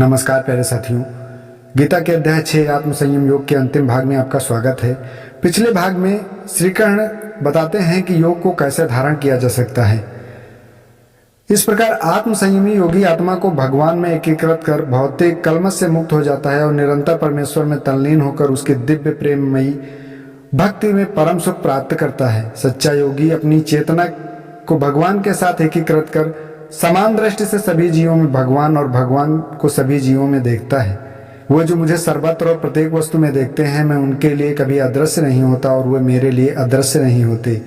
नमस्कार प्यारे साथियों, गीता के अध्याय 6 आत्मसंयम योग के अंतिम भाग में आपका स्वागत है। पिछले भाग में श्री कृष्ण बताते हैं कि योग को कैसे धारण किया जा सकता है। इस प्रकार आत्मसंयमी योगी आत्मा को भगवान में एकीकृत कर भौतिक कलमश से मुक्त हो जाता है और निरंतर परमेश्वर में तल्लीन होकर उसकी दिव्य प्रेममयी भक्ति में परम सुख प्राप्त करता है। सच्चा योगी अपनी चेतना को भगवान के साथ एकीकृत कर समान दृष्टि से सभी जीवों में भगवान और भगवान को सभी जीवों में देखता है। वो जो मुझे सर्वत्र और प्रत्येक वस्तु में देखते हैं, मैं उनके लिए कभी अदृश्य नहीं होता और वे मेरे लिए अदृश्य नहीं होते।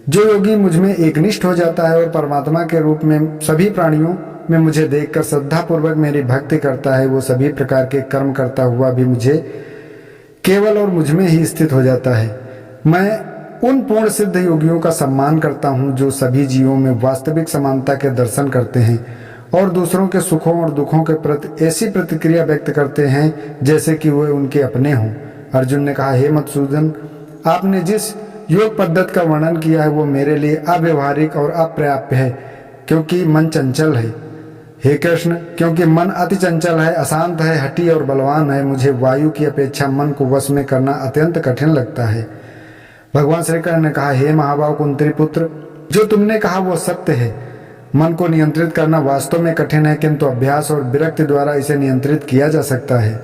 जो योगी मुझ में एकनिष्ठ हो जाता है और परमात्मा के रूप में सभी प्राणियों में मुझे देखकर श्रद्धापूर्वक मेरी भक्ति करता है, वो सभी प्रकार के कर्म करता हुआ भी मुझे केवल और मुझ में ही स्थित हो जाता है। मैं उन पूर्ण सिद्ध योगियों का सम्मान करता हूँ जो सभी जीवों में वास्तविक समानता के दर्शन करते हैं और दूसरों के सुखों और दुखों के प्रति ऐसी प्रतिक्रिया व्यक्त करते हैं जैसे कि वे उनके अपने हों। अर्जुन ने कहा, हे मधुसूदन, आपने जिस योग पद्धति का वर्णन किया है वो मेरे लिए अव्यवहारिक और अप्राप्य है, क्योंकि मन चंचल है। हे कृष्ण, क्योंकि मन अति चंचल है, अशांत है, हठी और बलवान है, मुझे वायु की अपेक्षा मन को वश में करना अत्यंत कठिन लगता है। भगवान श्री कृष्ण ने कहा, हे महाभाव कुंती पुत्र, जो तुमने कहा वो सत्य है। मन को नियंत्रित करना वास्तव में कठिन है, किंतु अभ्यास और विरक्ति द्वारा इसे नियंत्रित किया जा सकता है।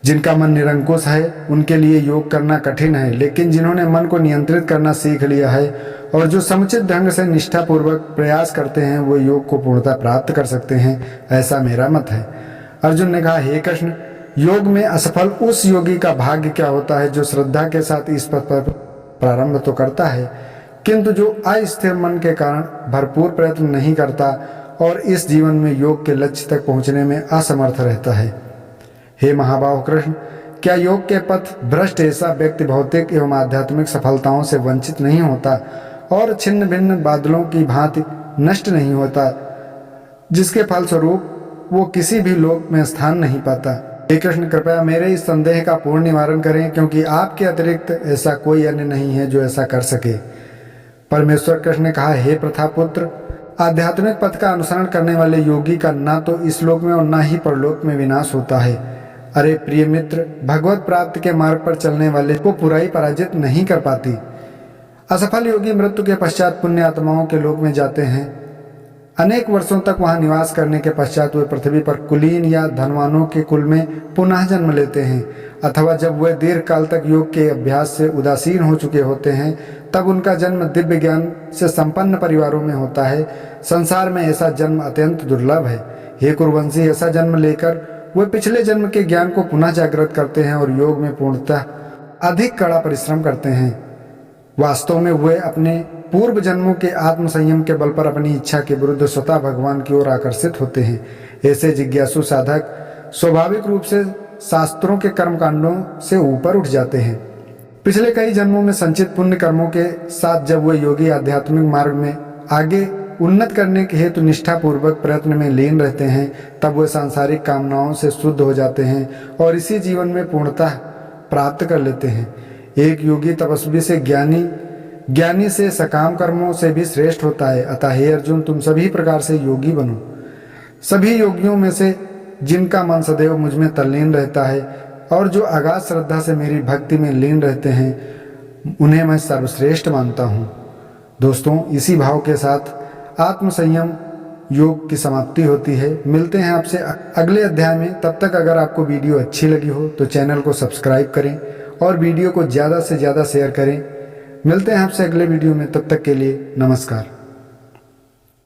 जिनका मन निरंकुश है उनके लिए योग करना कठिन है, लेकिन जिन्होंने मन को नियंत्रित करना सीख लिया है और जो समुचित ढंग से निष्ठापूर्वक प्रयास करते हैं वो योग को पूर्णता प्राप्त कर सकते हैं, ऐसा मेरा मत है। अर्जुन ने कहा, हे कृष्ण, योग में असफल उस योगी का भाग्य क्या होता है जो श्रद्धा के साथ इस पथ पर प्रारंभ तो करता है, किंतु जो अस्थिर मन के कारण भरपूर प्रयत्न नहीं करता और इस जीवन में योग के लक्ष्य तक पहुंचने में असमर्थ रहता है। हे महाभाव कृष्ण, क्या योग के पथ भ्रष्ट ऐसा व्यक्ति भौतिक एवं आध्यात्मिक सफलताओं से वंचित नहीं होता और छिन्न भिन्न बादलों की भांति नष्ट नहीं होता, जिसके फलस्वरूप वो किसी भी लोक में स्थान नहीं पाता? हे कृष्ण, कृपया मेरे इस संदेह का पूर्ण निवारण करें, क्योंकि आपके अतिरिक्त ऐसा कोई अन्य नहीं है जो ऐसा कर सके। परमेश्वर कृष्ण ने कहा, हे प्रथापुत्र, आध्यात्मिक पथ का अनुसरण करने वाले योगी का ना तो इस लोक में और ना ही परलोक में विनाश होता है। अरे प्रिय मित्र, भगवत प्राप्ति के मार्ग पर चलने वाले को बुराई पराजित नहीं कर पाती। असफल योगी मृत्यु के पश्चात पुण्य आत्माओं के लोक में जाते हैं। अनेक वर्षों तक वहां निवास करने के पश्चात वे पृथ्वी पर कुलीन या धनवानों के कुल में पुनः जन्म लेते हैं, अथवा जब वे दीर्घ काल तक योग के अभ्यास से उदासीन हो चुके होते हैं तब उनका जन्म दिव्य ज्ञान से संपन्न परिवारों में होता है। संसार में ऐसा जन्म अत्यंत दुर्लभ है। हे कुरुवंशी, ऐसा जन्म लेकर वे पिछले जन्म के ज्ञान को पुनः जागृत करते हैं और योग में पूर्णतः अधिक कड़ा परिश्रम करते हैं। वास्तव में वे अपने पूर्व जन्मों के आत्मसंयम के बल पर अपनी इच्छा के विरुद्ध स्वतः भगवान की ओर आकर्षित होते हैं। ऐसे जिज्ञासु साधक स्वाभाविक रूप से शास्त्रों के कर्मकांडों से ऊपर उठ जाते हैं। पिछले कई जन्मों में संचित पुण्य कर्मों के साथ जब वे योगी आध्यात्मिक मार्ग में आगे उन्नत करने के हेतु निष्ठापूर्वक प्रयत्न में लीन रहते हैं, तब वे सांसारिक कामनाओं से शुद्ध हो जाते हैं और इसी जीवन में पूर्णतः प्राप्त कर लेते हैं। एक योगी तपस्वी से ज्ञानी से सकाम कर्मों से भी श्रेष्ठ होता है। अतः हे अर्जुन, तुम सभी प्रकार से योगी बनो। सभी योगियों में से जिनका मन सदैव मुझ में तल्लीन रहता है और जो अगाध श्रद्धा से मेरी भक्ति में लीन रहते हैं, उन्हें मैं सर्वश्रेष्ठ मानता हूँ। दोस्तों, इसी भाव के साथ आत्मसंयम योग की समाप्ति होती है। मिलते हैं आपसे अगले अध्याय में। तब तक अगर आपको वीडियो अच्छी लगी हो तो चैनल को सब्सक्राइब करें और वीडियो को ज़्यादा से ज़्यादा शेयर करें। मिलते हैं आपसे अगले वीडियो में, तब तक के लिए नमस्कार।